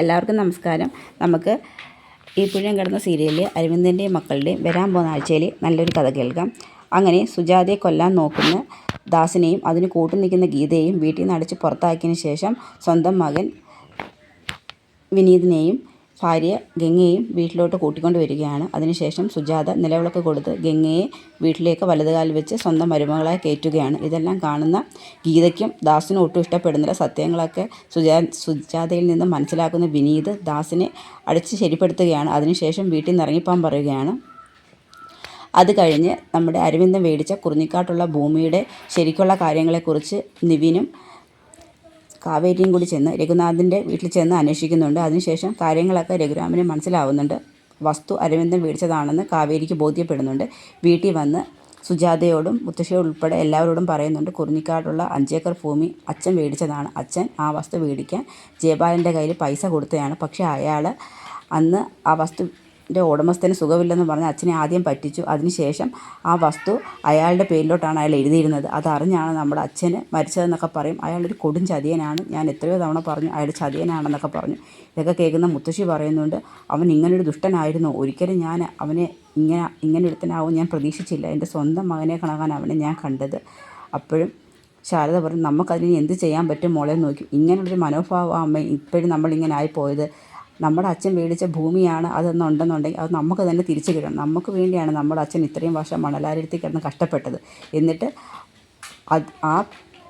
എല്ലാവർക്കും നമസ്കാരം. നമുക്ക് ഈ പുഴയും കിടന്ന സീരിയലിൽ അരവിന്ദൻ്റെയും മക്കളുടെയും വരാൻ പോകുന്ന ആഴ്ചയിൽ നല്ലൊരു കഥ കേൾക്കാം. അങ്ങനെ സുജാതയെ കൊല്ലാൻ നോക്കുന്ന ദാസിനെയും അതിന് കൂട്ടു നിൽക്കുന്ന ഗീതയെയും വീട്ടിൽ നിന്ന് അടിച്ച് പുറത്താക്കിയതിന് ശേഷം സ്വന്തം മകൻ വിനീതിനെയും ഭാര്യ ഗംഗയെയും വീട്ടിലോട്ട് കൂട്ടിക്കൊണ്ട് വരികയാണ്. അതിനുശേഷം സുജാത നിലവിളക്ക് കൊടുത്ത് ഗംഗയെ വീട്ടിലേക്ക് വലതുകാലിൽ വെച്ച് സ്വന്തം മരുമകളായി കയറ്റുകയാണ്. ഇതെല്ലാം കാണുന്ന ഗീതയ്ക്കും ദാസിനും ഒട്ടും ഇഷ്ടപ്പെടുന്നില്ല. സത്യങ്ങളൊക്കെ സുജാതയിൽ നിന്ന് മനസ്സിലാക്കുന്ന വിനീത് ദാസിനെ അടിച്ച് ശരിപ്പെടുത്തുകയാണ്. അതിനുശേഷം വീട്ടിൽ നിന്ന് ഇറങ്ങിപ്പോകാൻ പറയുകയാണ്. അത് കഴിഞ്ഞ് നമ്മുടെ അരവിന്ദൻ മേടിച്ച കുറിഞ്ഞിക്കാട്ടുള്ള ഭൂമിയുടെ ശരിക്കുള്ള കാര്യങ്ങളെക്കുറിച്ച് നിവിനും കാവേരിയും കൂടി ചെന്ന് രഘുനാഥിൻ്റെ വീട്ടിൽ ചെന്ന് അന്വേഷിക്കുന്നുണ്ട്. അതിനുശേഷം കാര്യങ്ങളൊക്കെ രഘുരാമന് മനസ്സിലാവുന്നുണ്ട്. വസ്തു അരവിന്ദൻ മേടിച്ചതാണെന്ന് കാവേരിക്ക് ബോധ്യപ്പെടുന്നുണ്ട്. വീട്ടിൽ വന്ന് സുജാതയോടും മുത്തശ്ശിയോടും ഉൾപ്പെടെ എല്ലാവരോടും പറയുന്നുണ്ട്, കുറിഞ്ഞിക്കാട്ടുള്ള 5 ഏക്കർ ഭൂമി അച്ഛൻ മേടിച്ചതാണ്. അച്ഛൻ ആ വസ്തു മേടിക്കാൻ ജയപാലൻ്റെ കയ്യിൽ പൈസ കൊടുത്തതാണ്. പക്ഷേ അയാൾ അന്ന് ആ വസ്തുവിൻ്റെ ഉടമസ്ഥന് സുഖമില്ലെന്ന് പറഞ്ഞ് അച്ഛനെ ആദ്യം പറ്റിച്ചു. അതിനുശേഷം ആ വസ്തു അയാളുടെ പേരിലോട്ടാണ് അയാൾ എഴുതിയിരുന്നത്. അതറിഞ്ഞാണ് നമ്മുടെ അച്ഛന് മരിച്ചതെന്നൊക്കെ പറയും. അയാളൊരു കൊടും ചതിയനാണ്, ഞാൻ എത്രയോ തവണ പറഞ്ഞു അയാൾ ചതിയനാണെന്നൊക്കെ പറഞ്ഞു. ഇതൊക്കെ കേൾക്കുന്ന മുത്തശ്ശി പറയുന്നുണ്ട്, അവൻ ഇങ്ങനൊരു ദുഷ്ടനായിരുന്നു, ഒരിക്കലും ഞാൻ അവനെ ഇങ്ങനെ ഒരുത്തനാവും ഞാൻ പ്രതീക്ഷിച്ചില്ല. എൻ്റെ സ്വന്തം മകനെ കണക്കാൻ അവനെ ഞാൻ കണ്ടത്. അപ്പോഴും ശാരദ പറയും, നമുക്കതിന് എന്ത് ചെയ്യാൻ പറ്റും മോളെ നോക്കി. ഇങ്ങനെയുള്ളൊരു മനോഭാവം അമ്മ ഇപ്പോഴും നമ്മളിങ്ങനെ ആയിപ്പോയത്. നമ്മുടെ അച്ഛൻ മേടിച്ച ഭൂമിയാണ് അതെന്നുണ്ടെന്നുണ്ടെങ്കിൽ അത് നമുക്ക് തന്നെ തിരിച്ചു കിട്ടണം. നമുക്ക് വേണ്ടിയാണ് നമ്മുടെ അച്ഛൻ ഇത്രയും വർഷം മണലാരത്തിൽ കിടന്ന് കഷ്ടപ്പെട്ടത്. എന്നിട്ട് ആ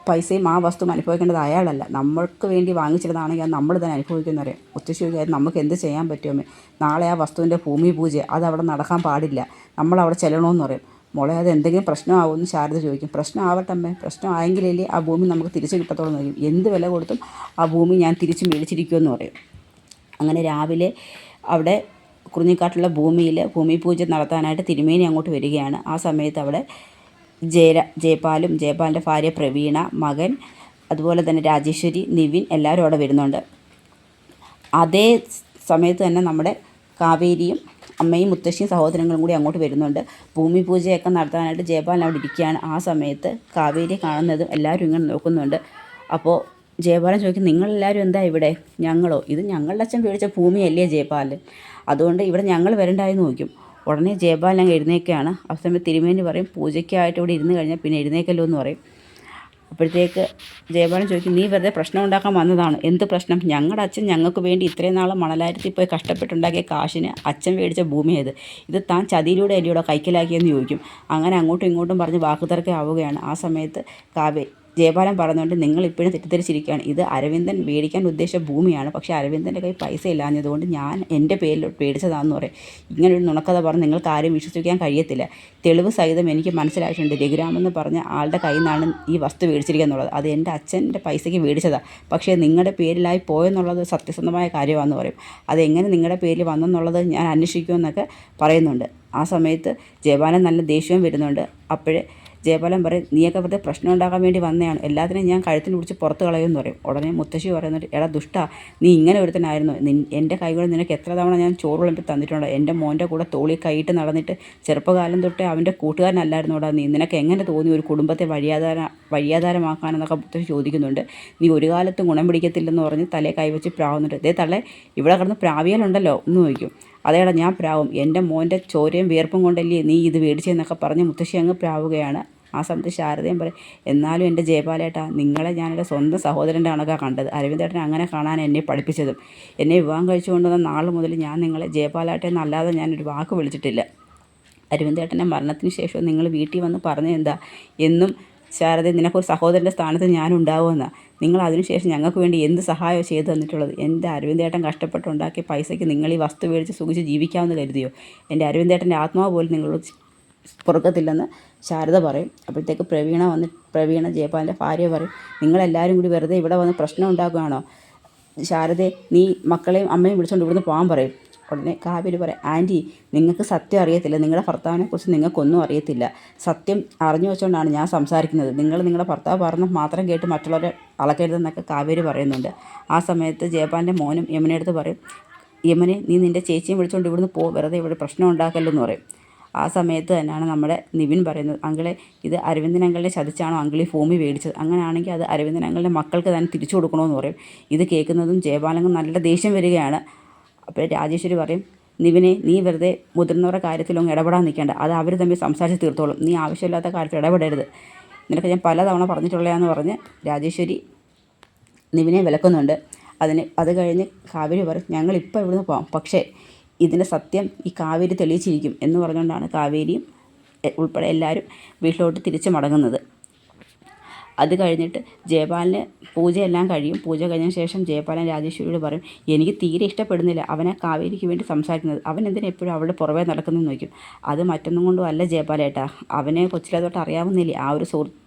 പൈസയും ആ വസ്തുവും അനുഭവിക്കേണ്ടത് അയാളല്ല, നമ്മൾക്ക് വേണ്ടി വാങ്ങിച്ചിരുന്നതാണെങ്കിൽ അത് നമ്മൾ തന്നെ അനുഭവിക്കുന്ന അറിയാം. ഒത്തുശോകാര്യം നമുക്ക് എന്ത് ചെയ്യാൻ പറ്റുമോ? നാളെ ആ വസ്തുവിൻ്റെ ഭൂമി പൂജ അതവിടെ നടക്കാൻ പാടില്ല, നമ്മളവിടെ ചെല്ലണമെന്ന് പറയും. മോളെ അത് എന്തെങ്കിലും പ്രശ്നമാകുമെന്ന് ശാരദ ചോദിക്കും. പ്രശ്നമാവട്ടമ്മേ, പ്രശ്നമായെങ്കിലല്ലേ ആ ഭൂമി നമുക്ക് തിരിച്ചു കിട്ടത്തോളം എന്ന് പറയും. എന്ത് വില കൊടുത്തും ആ ഭൂമി ഞാൻ തിരിച്ച് മേടിച്ചിരിക്കുമെന്ന് പറയും. അങ്ങനെ രാവിലെ അവിടെ കുറിഞ്ഞിക്കാട്ടുള്ള ഭൂമിയിൽ ഭൂമി പൂജ നടത്താനായിട്ട് തിരുമേനി അങ്ങോട്ട് വരികയാണ്. ആ സമയത്ത് അവിടെ ജയപാലും ജയപാലിൻ്റെ ഭാര്യ പ്രവീണ, മകൻ, അതുപോലെ തന്നെ രാജേശ്വരി, നിവിൻ എല്ലാവരും അവിടെ വരുന്നുണ്ട്. അതേ സമയത്ത് തന്നെ നമ്മുടെ കാവേരിയും അമ്മയും മുത്തശ്ശിയും സഹോദരങ്ങളും കൂടി അങ്ങോട്ട് വരുന്നുണ്ട്. ഭൂമി പൂജയൊക്കെ നടത്താനായിട്ട് ജയപാലൻ അവിടെ ഇരിക്കുകയാണ്. ആ സമയത്ത് കാവേരി കാണുന്നതും എല്ലാവരും ഇങ്ങനെ നോക്കുന്നുണ്ട്. അപ്പോൾ ജയപാലൻ ചോദിക്കും, നിങ്ങളെല്ലാവരും എന്താ ഇവിടെ? ഞങ്ങളോ? ഇത് ഞങ്ങളുടെ അച്ഛൻ മേടിച്ച ഭൂമിയല്ലേ ജയപാലൻ, അതുകൊണ്ട് ഇവിടെ ഞങ്ങൾ വരണ്ടായെന്ന് നോക്കും. ഉടനെ ജയപാലൻ അങ്ങ് എഴുന്നേൽക്കുകയാണ്. ആ സമയത്ത് തിരുമേനി പറയും, പൂജയ്ക്കായിട്ട് ഇവിടെ ഇരുന്ന് കഴിഞ്ഞാൽ പിന്നെ എഴുന്നേക്കല്ലോ എന്ന് പറയും. അപ്പോഴത്തേക്ക് ജയപാലൻ ചോദിക്കും, നീ വെറുതെ പ്രശ്നം ഉണ്ടാക്കാൻ വന്നതാണ്. എന്ത് പ്രശ്നം? ഞങ്ങളുടെ അച്ഛൻ ഞങ്ങൾക്ക് വേണ്ടി ഇത്രയും നാൾ മണലാരത്തിൽ പോയി കഷ്ടപ്പെട്ടുണ്ടാക്കിയ കാശിന് അച്ഛൻ മേടിച്ച ഭൂമിയത്, ഇത് താൻ ചതിയിലൂടെ അല്ലയോടെ കൈക്കലാക്കിയെന്ന് ചോദിക്കും. അങ്ങനെ അങ്ങോട്ടും ഇങ്ങോട്ടും പറഞ്ഞ് വാക്കുതർക്കം ആവുകയാണ്. ആ സമയത്ത് ജയപാലൻ പറഞ്ഞുകൊണ്ട്, നിങ്ങൾ ഇപ്പോഴും തെറ്റിദ്ധരിച്ചിരിക്കുകയാണ്. ഇത് അരവിന്ദൻ മേടിക്കാൻ ഉദ്ദേശിച്ച ഭൂമിയാണ്, പക്ഷേ അരവിന്ദൻ്റെ കയ്യിൽ പൈസ ഇല്ലാഞ്ഞതുകൊണ്ട് ഞാൻ എൻ്റെ പേരിൽ മേടിച്ചതാണെന്ന് പറയും. ഇങ്ങനൊരു നുണക്കഥ പറഞ്ഞ് നിങ്ങൾക്ക് ആരും വിശ്വസിക്കാൻ കഴിയത്തില്ല. തെളിവ് സഹിതം എനിക്ക് മനസ്സിലായിട്ടുണ്ട്, രഘുരാമെന്ന് പറഞ്ഞ ആളുടെ കയ്യിൽ നിന്നാണ് ഈ വസ്തു മേടിച്ചിരിക്കുക എന്നുള്ളത്. അത് എൻ്റെ അച്ഛൻ്റെ പൈസയ്ക്ക് മേടിച്ചതാണ്, പക്ഷേ നിങ്ങളുടെ പേരിലായി പോയെന്നുള്ളത് സത്യസന്ധമായ കാര്യമാണെന്ന് പറയും. അതെങ്ങനെ നിങ്ങളുടെ പേരിൽ വന്നെന്നുള്ളത് ഞാൻ അന്വേഷിക്കുമെന്നൊക്കെ പറയുന്നുണ്ട്. ആ സമയത്ത് ജയപാലൻ നല്ല ദേഷ്യവും വരുന്നുണ്ട്. അപ്പോഴേ ജയപാലൻ പറയും, നീയൊക്കെ വെറുതെ പ്രശ്നം ഉണ്ടാക്കാൻ വേണ്ടി വന്നതാണ്, എല്ലാത്തിനും ഞാൻ കഴുത്തിന് പിടിച്ച് പുറത്ത് കളയുമെന്ന് പറയും. ഉടനെ മുത്തശ്ശി പറയുന്നുണ്ട്, എടാ ദുഷ്ടാ, നീ ഇങ്ങനെ ഒരുത്തനായിരുന്നു. എൻ്റെ കൈകൊണ്ട് നിനക്ക് എത്ര തവണ ഞാൻ ചോറ് വിളമ്പി തന്നിട്ടുണ്ട്. എൻ്റെ മോൻ്റെ കൂടെ തോളിൽ കൈയിട്ട് നടന്നിട്ട് ചെറുപ്പകാലം തൊട്ടേ അവൻ്റെ കൂട്ടുകാരനല്ലായിരുന്നോടാ നീ. നിനക്ക് എങ്ങനെ തോന്നി ഒരു കുടുംബത്തെ വഴിയാധാരമാക്കാനെന്നൊക്കെ മുത്തശ്ശി ചോദിക്കുന്നുണ്ട്. നീ ഒരു കാലത്തും ഗുണം പിടിക്കത്തില്ലെന്ന് പറഞ്ഞ് തലേ കൈവച്ച് പ്രാവുന്നുണ്ട്. ഇതേ തള്ളേ, ഇവിടെ കിടന്ന് പ്രാവിയാലുണ്ടല്ലോ എന്ന് ചോദിക്കും. അതേടാ ഞാൻ പ്രാവും, എൻ്റെ മോൻ്റെ ചോരയും വിയർപ്പും കൊണ്ടല്ലേ നീ ഇത് മേടിച്ചതെന്നൊക്കെ പറഞ്ഞ് മുത്തശ്ശി അങ്ങ് പ്രാവുകയാണ്. ആ സമയത്ത് ശാരദയും പറയും, എന്നാലും എൻ്റെ ജയപാലേട്ടാ, നിങ്ങളെ ഞാനെൻ്റെ സ്വന്തം സഹോദരൻ്റെ കണക്കാണ് കണ്ടത്. അരവിന്ദേട്ടൻ അങ്ങനെ കാണാൻ എന്നെ പഠിപ്പിച്ചതും. എന്നെ വിവാഹം കഴിച്ചു കൊണ്ടുവന്ന നാൾ മുതൽ ഞാൻ നിങ്ങളെ ജയപാലേട്ടൻ എന്നല്ലാതെ ഞാനൊരു വാക്ക് വിളിച്ചിട്ടില്ല. അരവിന്ദേട്ടൻ്റെ മരണത്തിന് ശേഷം നിങ്ങൾ വീട്ടിൽ വന്ന് പറഞ്ഞത് എന്താ എന്നും, ശാരദ നിനക്കൊരു സഹോദരൻ്റെ സ്ഥാനത്ത് ഞാനുണ്ടാവുമെന്നാണ്. നിങ്ങൾ അതിനുശേഷം ഞങ്ങൾക്ക് വേണ്ടി എന്ത് സഹായമാണ് ചെയ്തു തന്നിട്ടുള്ളത്? എൻ്റെ അരവിന്ദേട്ടൻ കഷ്ടപ്പെട്ടുണ്ടാക്കിയ പൈസയ്ക്ക് നിങ്ങൾ ഈ വസ്തു മേടിച്ച് സുഖിച്ച് ജീവിക്കാമെന്ന് കരുതിയോ? എൻ്റെ അരവിന്ദേട്ടൻ്റെ ആത്മാവ് പോലും നിങ്ങളോട് പൊറുക്കത്തില്ലെന്ന് ശാരദ പറയും. അപ്പോഴത്തേക്ക് പ്രവീണ ജയപാലിൻ്റെ ഭാര്യ പറയും, നിങ്ങളെല്ലാവരും കൂടി വെറുതെ ഇവിടെ വന്ന് പ്രശ്നം ഉണ്ടാക്കുകയാണോ? ശാരദയെ, നീ മക്കളെയും അമ്മയും വിളിച്ചുകൊണ്ട് ഇവിടുന്ന് പോകാൻ പറയും. ഉടനെ കാവേരി പറയും, ആൻറ്റി, നിങ്ങൾക്ക് സത്യം അറിയത്തില്ല, നിങ്ങളുടെ ഭർത്താവിനെക്കുറിച്ച് നിങ്ങൾക്കൊന്നും അറിയത്തില്ല. സത്യം അറിഞ്ഞു വെച്ചുകൊണ്ടാണ് ഞാൻ സംസാരിക്കുന്നത്. നിങ്ങളുടെ ഭർത്താവ് പറഞ്ഞ് മാത്രം കേട്ട് മറ്റുള്ളവരെ അളക്കരുതെന്നൊക്കെ കാവേരി പറയുന്നുണ്ട്. ആ സമയത്ത് ജയപാലിൻ്റെ മോനും യമുനയുടെ അടുത്ത് പറയും, യമുനെ, നീ നിൻ്റെ ചേച്ചിയും വിളിച്ചുകൊണ്ട് ഇവിടുന്ന് പോ, വെറുതെ ഇവിടെ പ്രശ്നം ഉണ്ടാക്കല്ലെന്ന് പറയും. ആ സമയത്ത് തന്നെയാണ് നമ്മുടെ നിവിൻ പറയുന്നത്, അങ്കിളെ ഇത് അരവിന്ദൻ അങ്കിളിനെ ചതിച്ചാണോ അങ്കിൾ ഈ ഭൂമി മേടിച്ചത്, അങ്ങനെയാണെങ്കിൽ അത് അരവിന്ദൻ അങ്കിളിൻ്റെ മക്കൾക്ക് തന്നെ തിരിച്ചു കൊടുക്കണമെന്ന് പറയും. ഇത് കേൾക്കുന്നതും ജയപാലന് നല്ല ദേഷ്യം വരികയാണ്. അപ്പോൾ രാജേശ്വരി പറയും, നിവിനെ നീ വെറുതെ മുതിർന്നവരുടെ കാര്യത്തിലൊന്നും ഇടപെടാൻ നിൽക്കേണ്ട, അത് അവർ തമ്മിൽ സംസാരിച്ച് തീർത്തോളും, നീ ആവശ്യമില്ലാത്ത കാര്യത്തിൽ ഇടപെടരുത്, നിനക്ക് ഞാൻ പലതവണ പറഞ്ഞിട്ടുള്ളതാന്ന് പറഞ്ഞ് രാജേശ്വരി നിവിനെ വിലക്കുന്നുണ്ട്. അത് കഴിഞ്ഞ് കാവേരി പറയും, ഞങ്ങളിപ്പോൾ ഇവിടുന്ന് പോകാം, പക്ഷേ ഇതിൻ്റെ സത്യം ഈ കാവേരി തെളിയിച്ചിരിക്കും എന്ന് പറഞ്ഞുകൊണ്ടാണ് കാവേരിയും ഉൾപ്പെടെ എല്ലാവരും വീട്ടിലോട്ട് തിരിച്ച് മടങ്ങുന്നത്. അത് കഴിഞ്ഞിട്ട് ജയപാലന് പൂജയെല്ലാം കഴിയും. പൂജ കഴിഞ്ഞ ശേഷം ജയപാലൻ രാജേശ്വരിയോട് പറയും, എനിക്ക് തീരെ ഇഷ്ടപ്പെടുന്നില്ല അവനെ കാവേരിക്ക് വേണ്ടി സംസാരിക്കുന്നത്, അവൻ എന്തിനാ എപ്പോഴും അവളുടെ പുറമേ നടക്കുന്നതെന്ന് ചോദിക്കും. അത് മറ്റൊന്നും കൊണ്ടും അല്ല ജയപാലേട്ടാ, അവനെ കൊച്ചിലെ തൊട്ട് അറിയാവുന്നില്ലേ, ആ ഒരു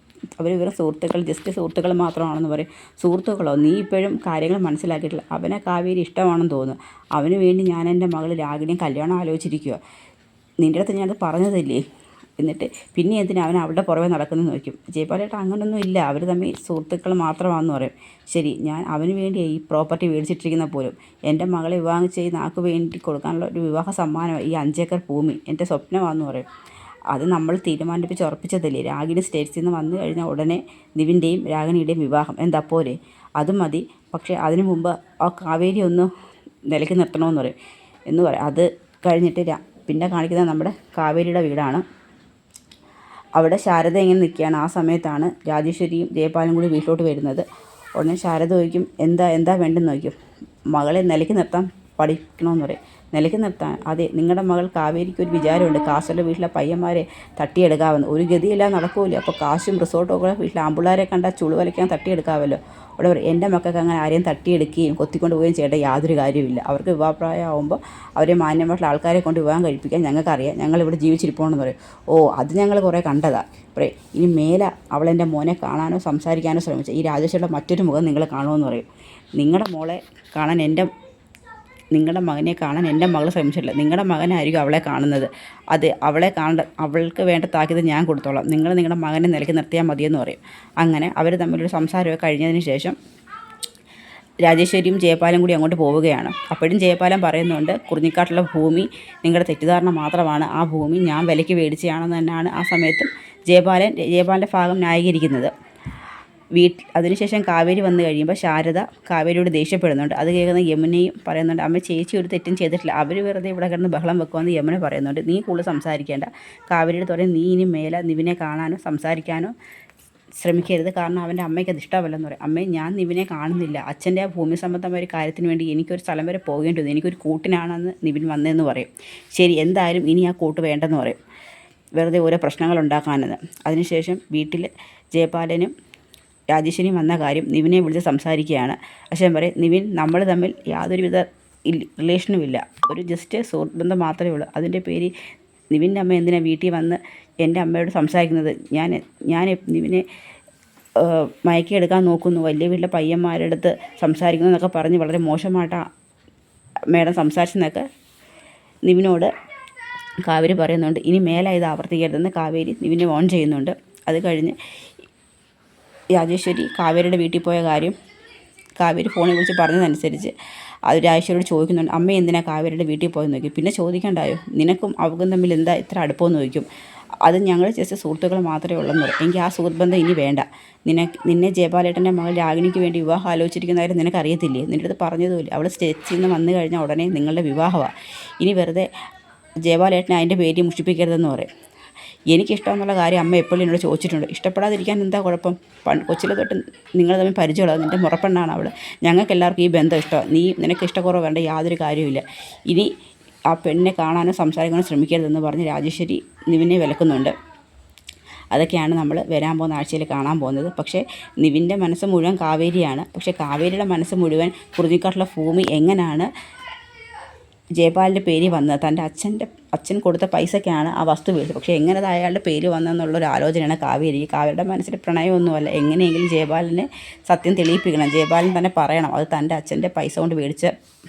അവർ ഇവരുടെ സുഹൃത്തുക്കൾ ജസ്റ്റ് സുഹൃത്തുക്കൾ മാത്രമാണെന്ന് പറയും. സുഹൃത്തുക്കളോ, നീ ഇപ്പോഴും കാര്യങ്ങൾ മനസ്സിലാക്കിയിട്ടില്ല, അവനെ കാവേരി ഇഷ്ടമാണെന്ന് തോന്നുന്നു, അവന് വേണ്ടി ഞാൻ എൻ്റെ മകൾ രാഗിണിയും കല്യാണം ആലോചിച്ചിരിക്കുക, നിൻ്റെ അടുത്ത് ഞാനത് പറഞ്ഞതല്ലേ, എന്നിട്ട് പിന്നെ എന്തിനാ അവൻ അവളുടെ പുറമെ നടക്കുന്നതെന്ന് ചോദിക്കും. ജയപാലേട്ട അങ്ങനൊന്നും ഇല്ല, അവർ തമ്മിൽ സുഹൃത്തുക്കൾ മാത്രമാണെന്ന് പറയും. ശരി, ഞാൻ അവന് വേണ്ടി ഈ പ്രോപ്പർട്ടി മേടിച്ചിട്ടിരിക്കുന്ന പോലും, എൻ്റെ മകളെ വിവാഹം ചെയ്ത് നാക്ക് വേണ്ടി കൊടുക്കാനുള്ള ഒരു വിവാഹ സമ്മാനമാണ് ഈ 5 ഏക്കർ ഭൂമി, എൻ്റെ സ്വപ്നമാണെന്ന് പറയും. അത് നമ്മൾ തീരുമാനിപ്പിച്ച് ഉറപ്പിച്ചതല്ലേ, രാഗിണി സ്റ്റേറ്റ്സിൽ നിന്ന് വന്നു കഴിഞ്ഞാൽ ഉടനെ നിവിൻ്റെയും രാഗിണിയുടെയും വിവാഹം, എന്താ പോരെ, അതും മതി, പക്ഷേ അതിനു മുമ്പ് ആ കാവേരി ഒന്ന് നിലയ്ക്ക് നിർത്തണമെന്ന് പറയും എന്ന് പറയും. അത് കഴിഞ്ഞിട്ട് പിന്നെ കാണിക്കുന്നത് നമ്മുടെ കാവേരിയുടെ വീടാണ്. അവിടെ ശാരദ ഇങ്ങനെ നിൽക്കുകയാണ്. ആ സമയത്താണ് രാജേശ്വരിയും ജയപാലും കൂടി വീട്ടിലോട്ട് വരുന്നത്. ഉടനെ ശാരദ ചോദിക്കും, എന്താ വേണ്ടെന്ന് ചോദിക്കും. മകളെ നിലയ്ക്ക് നിർത്താൻ പഠിക്കണമെന്ന് പറയും. നിലയ്ക്ക് നിർത്താൻ, അതെ, നിങ്ങളുടെ മകൾ കാവേരിക്ക് ഒരു വിചാരമുണ്ട്, കാശുള്ള വീട്ടിലെ പയ്യന്മാരെ തട്ടിയെടുക്കാമെന്ന്, ഒരു ഗതിയില്ലാതെ നടക്കൂല, അപ്പോൾ കാശും റിസോർട്ടും ഒക്കെ വീട്ടിലെ ആമ്പിള്ളേരെ കണ്ടാൽ ചുളുവലയ്ക്കാൻ തട്ടിയെടുക്കാമല്ലോ. അവിടെ പറയും, എൻ്റെ മക്കൾക്ക് അങ്ങനെ ആരെയും തട്ടിയെടുക്കുകയും കൊത്തിക്കൊണ്ട് പോവുകയും ചെയ്യേണ്ട യാതൊരു കാര്യമില്ല, അവർക്ക് വിവാഹപ്രായം ആകുമ്പോൾ അവരെ മാന്യമായിട്ടുള്ള ആൾക്കാരെ കൊണ്ട് വിവാഹം കഴിപ്പിക്കാൻ ഞങ്ങൾക്കറിയാം, ഞങ്ങളിവിടെ ജീവിച്ചിരിപ്പോണെന്ന് പറയും. ഓ, അത് ഞങ്ങൾ കുറേ കണ്ടതാണ്, പറയും, ഇനി മേലെ അവളെൻ്റെ മോനെ കാണാനോ സംസാരിക്കാനോ ശ്രമിച്ചു ഈ രാജേശ്വരിയുടെ മറ്റൊരു മുഖം നിങ്ങൾ കാണുമെന്ന് പറയും. നിങ്ങളുടെ മോളെ കാണാൻ നിങ്ങളുടെ മകനെ കാണാൻ എൻ്റെ മകൾ ശ്രമിച്ചിട്ടില്ല, നിങ്ങളുടെ മകനായിരിക്കും അവളെ കാണുന്നത്, അത് അവൾക്ക് വേണ്ട താക്കീത് ഞാൻ കൊടുത്തോളാം, നിങ്ങളുടെ മകനെ നിലയ്ക്ക് നിർത്തിയാൽ മതിയെന്ന് പറയും. അങ്ങനെ അവർ തമ്മിലൊരു സംസാരമൊക്കെ കഴിഞ്ഞതിന് ശേഷം രാജേശ്വരിയും ജയപാലും കൂടി അങ്ങോട്ട് പോവുകയാണ്. അപ്പോഴും ജയപാലൻ പറയുന്നുണ്ട്, കുറിഞ്ഞിക്കാട്ടിലെ ഭൂമി നിങ്ങളുടെ തെറ്റിദ്ധാരണ മാത്രമാണ്, ആ ഭൂമി ഞാൻ വിലയ്ക്ക് മേടിച്ചതാണെന്ന് തന്നെയാണ് ആ സമയത്തും ജയപാലൻ്റെ ഭാഗം ന്യായീകരിക്കുന്നത്. അതിനുശേഷം കാവേരി വന്നു കഴിയുമ്പോൾ ശാരദ കാവേരിയോട് ദേഷ്യപ്പെടുന്നുണ്ട്. അത് കേൾക്കുന്ന യമുനയും പറയുന്നുണ്ട്, അമ്മ ചേച്ചി ഒരു തെറ്റും ചെയ്തിട്ടില്ല, അവർ വെറുതെ ഇവിടെ കിടന്ന് ബഹളം വെക്കുമെന്ന് യമുന പറയുന്നുണ്ട്. നീ കൂടുതൽ സംസാരിക്കേണ്ട, കാവേരിയോട് പറയും, നീ ഇനി മേലെ നിവിനെ കാണാനോ സംസാരിക്കാനോ ശ്രമിക്കരുത്, കാരണം അവൻ്റെ അമ്മയ്ക്ക് അത് ഇഷ്ടമല്ലെന്ന് പറയും. അമ്മേ, ഞാൻ നിവിനെ കാണുന്നില്ല, അച്ഛൻ്റെ ആ ഭൂമി സംബന്ധമായ ഒരു കാര്യത്തിന് വേണ്ടി എനിക്കൊരു സ്ഥലം വരെ പോകേണ്ടി വന്നു, എനിക്കൊരു കൂട്ടിനാണെന്ന് നിവിൻ വന്നതെന്ന് പറയും. ശരി, എന്തായാലും ഇനി ആ കൂട്ട് വേണ്ടെന്ന് പറയും, വെറുതെ ഓരോ പ്രശ്നങ്ങൾ ഉണ്ടാക്കാനെന്ന്. അതിനുശേഷം വീട്ടിൽ ജയപാലനും രാജേശ്വരിയും വന്ന കാര്യം നിവിനെ വിളിച്ച് സംസാരിക്കുകയാണ്. അച്ഛൻ പറയും, നിവിൻ, നമ്മൾ തമ്മിൽ യാതൊരുവിധ റിലേഷനും ഇല്ല, ഒരു ജസ്റ്റ് സുഹൃത്ത് ബന്ധം മാത്രമേ ഉള്ളൂ, അതിൻ്റെ പേര് നിവിൻ്റെ അമ്മ എന്തിനാണ് വീട്ടിൽ വന്ന് എൻ്റെ അമ്മയോട് സംസാരിക്കുന്നത്, ഞാൻ നിവിനെ മയക്കിയെടുക്കാൻ നോക്കുന്നു, വലിയ വീട്ടിലെ പയ്യന്മാരുടെ അടുത്ത് സംസാരിക്കുന്നു എന്നൊക്കെ പറഞ്ഞ് വളരെ മോശമായിട്ടാണ് മേഡം സംസാരിച്ചെന്നൊക്കെ നിവിനോട് കാവേരി പറയുന്നുണ്ട്. ഇനി മേലെ ഇത് ആവർത്തിക്കരുതെന്ന് കാവേരി നിവിനെ ഓൺ ചെയ്യുന്നുണ്ട്. അത് കഴിഞ്ഞ് രാജേശ്വരി കാവേരിയുടെ വീട്ടിൽ പോയ കാര്യം കാവേരി ഫോണിൽ വിളിച്ച് പറഞ്ഞതനുസരിച്ച് അത് രാജേശ്വരിയോട് ചോദിക്കുന്നുണ്ട്, അമ്മ എന്തിനാണ് കാവേരിയുടെ വീട്ടിൽ പോയെന്ന് ചോദിക്കും. പിന്നെ ചോദിക്കണ്ടായോ, നിനക്കും അവൾക്കും തമ്മിൽ എന്താ ഇത്ര അടുപ്പമെന്ന് ചോദിക്കും. അത് ഞങ്ങൾ ജസ്റ്റ് സുഹൃത്തുക്കൾ മാത്രമേ ഉള്ളെന്ന് പറയും. എനിക്ക് ആ സുഹൃത്ത് ബന്ധം ഇനി വേണ്ട, നിന്നെ ജയപാലേട്ടൻ്റെ മകൾ രാഗിണിക്ക് വേണ്ടി വിവാഹം ആലോചിച്ചിരിക്കുന്ന കാര്യം നിനക്കറിയത്തില്ലേ, നിൻ്റെ അടുത്ത് പറഞ്ഞതുമില്ല, അവൾ സ്റ്റേറ്റ്സിൽ നിന്ന് വന്നു കഴിഞ്ഞാൽ ഉടനെ നിങ്ങളുടെ വിവാഹമാണ്, ഇനി വെറുതെ ജയപാലേട്ടനെ അതിൻ്റെ പേര് മുഷിപ്പിക്കരുതെന്ന് പറയും. എനിക്കിഷ്ടമെന്നുള്ള കാര്യം അമ്മ എപ്പോഴും എന്നോട് ചോദിച്ചിട്ടുണ്ട്, ഇഷ്ടപ്പെടാതിരിക്കാൻ എന്താ കുഴപ്പം, കൊച്ചിലെ തൊട്ട് നിങ്ങൾ തമ്മിൽ പരിചയമുള്ളത്, നിൻ്റെ മുറപ്പെണ്ണാണ് അവൾ, ഞങ്ങൾക്ക് എല്ലാവർക്കും ഈ ബന്ധം ഇഷ്ടമാണ്, നിനക്ക് ഇഷ്ടക്കുറവ് വേണ്ട യാതൊരു കാര്യമില്ല, ഇനി ആ പെണ്ണിനെ കാണാനോ സംസാരിക്കാനോ ശ്രമിക്കരുതെന്ന് പറഞ്ഞ് രാജേശ്വരി നിവിനെ വിലക്കുന്നുണ്ട്. അതൊക്കെയാണ് നമ്മൾ വരാൻ പോകുന്ന ആഴ്ചയിൽ കാണാൻ പോകുന്നത്. പക്ഷേ നിവിൻ്റെ മനസ്സ് മുഴുവൻ കാവേരിയാണ്. പക്ഷേ കാവേരിയുടെ മനസ്സ് മുഴുവൻ കുറിഞ്ഞിക്കാട്ടിലെ ഭൂമി എങ്ങനെയാണ് ജയപാലിൻ്റെ പേര് വന്നത്, തൻ്റെ അച്ഛൻ കൊടുത്ത പൈസയ്ക്കാണ് ആ വസ്തു വീഴ്ചത്, പക്ഷേ എങ്ങനെ അത് അയാളുടെ പേര് വന്നതെന്നുള്ളൊരു ആലോചനയാണ് കാവേരിയുടെ മനസ്സിൽ പ്രണയമൊന്നുമല്ല, എങ്ങനെയെങ്കിലും ജയപാലിനെ സത്യം തെളിയിപ്പിക്കണം, ജയപാലൻ തന്നെ പറയണം അത് തൻ്റെ അച്ഛൻ്റെ പൈസ കൊണ്ട് മേടിച്ച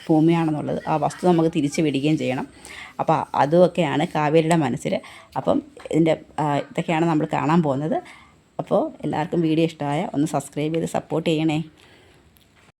ഭൂമിയാണെന്നുള്ളത്, ആ വസ്തു നമുക്ക് തിരിച്ച് വിടുകയും ചെയ്യണം. അപ്പോൾ അതുമൊക്കെയാണ് കാവേരിയുടെ മനസ്സിൽ. അപ്പം ഇതൊക്കെയാണ് നമ്മൾ കാണാൻ പോകുന്നത്. അപ്പോൾ എല്ലാവർക്കും വീഡിയോ ഇഷ്ടമായ ഒന്ന് സബ്സ്ക്രൈബ് ചെയ്ത് സപ്പോർട്ട് ചെയ്യണേ.